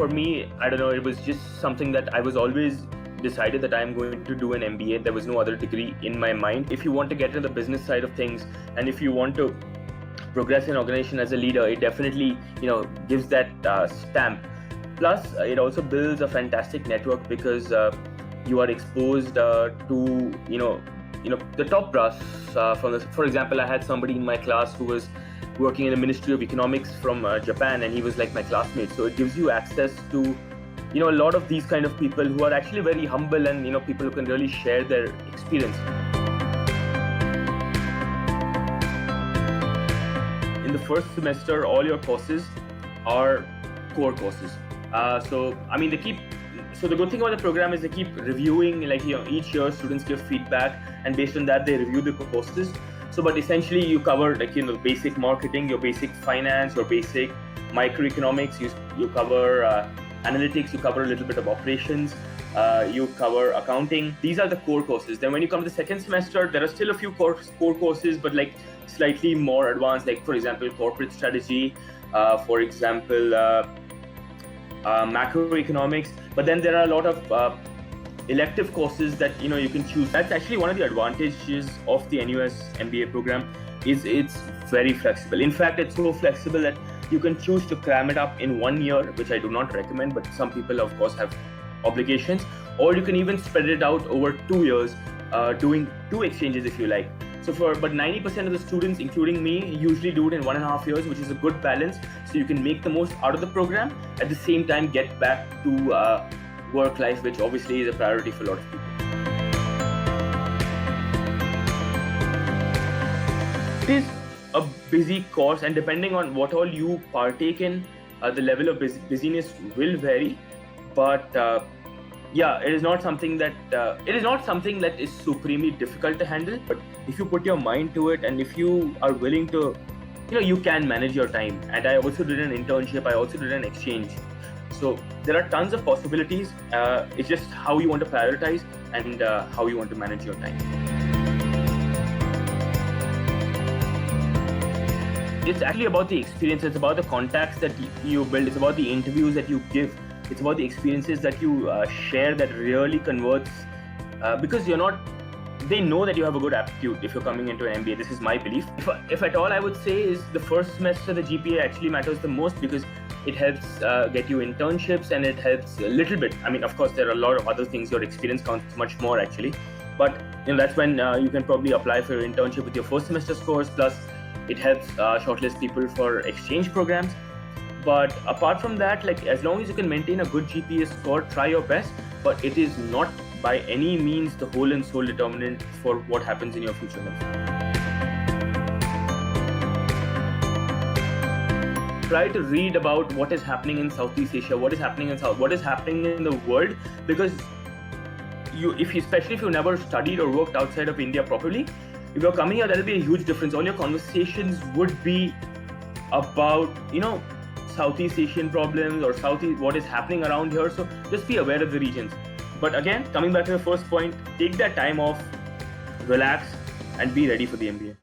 for me, I don't know, it was just something that I was always decided that I'm going to do an MBA. There was no other degree in my mind. If you want to get into the business side of things, and if you want to progress in organization as a leader, it definitely, gives that stamp. Plus, it also builds a fantastic network because you are exposed to, the top brass. For example, I had somebody in my class who was working in the Ministry of Economics from Japan, and he was like my classmate. So it gives you access to, a lot of these kind of people who are actually very humble and, people who can really share their experience. In the first semester, all your courses are core courses. So the good thing about the program is they keep reviewing, each year students give feedback, and based on that they review the courses. So, but essentially you cover basic marketing, your basic finance, your basic microeconomics, you cover analytics, you cover a little bit of operations, you cover accounting. These are the core courses. Then when you come to the second semester, there are still a few core courses, but slightly more advanced, for example, corporate strategy, for example, macroeconomics. But then there are a lot of elective courses that you can choose. That's actually one of the advantages of the NUS MBA program, is it's very flexible. In fact, it's so flexible that you can choose to cram it up in 1 year, which I do not recommend, but some people of course have obligations, or you can even spread it out over 2 years, doing 2 exchanges if you like. But 90% of the students, including me, usually do it in 1.5 years, which is a good balance. So you can make the most out of the program, at the same time get back to work life, which obviously is a priority for a lot of people. It is a busy course, and depending on what all you partake in, the level of busyness will vary. But it is not something that is supremely difficult to handle. But if you put your mind to it, and if you are willing to, you can manage your time. And I also did an internship. I also did an exchange. So there are tons of possibilities. It's just how you want to prioritize and how you want to manage your time. It's actually about the experience. It's about the contacts that you build. It's about the interviews that you give. It's about the experiences that you share that really converts, because they know that you have a good aptitude if you're coming into an MBA. This is my belief. If at all, I would say is the first semester, the GPA actually matters the most, because it helps get you internships, and it helps a little bit. I mean, of course, there are a lot of other things. Your experience counts much more actually. But that's when you can probably apply for your internship with your first semester scores. Plus, it helps shortlist people for exchange programs. But apart from that, as long as you can maintain a good GPA score, try your best. But it is not by any means the whole and sole determinant for what happens in your future life. Try to read about what is happening in Southeast Asia, what is happening in the world, because especially if you never studied or worked outside of India properly, if you're coming here, that'll be a huge difference. All your conversations would be about, Southeast Asian problems or what is happening around here. So just be aware of the regions. But again, coming back to the first point, take that time off, relax, and be ready for the MBA.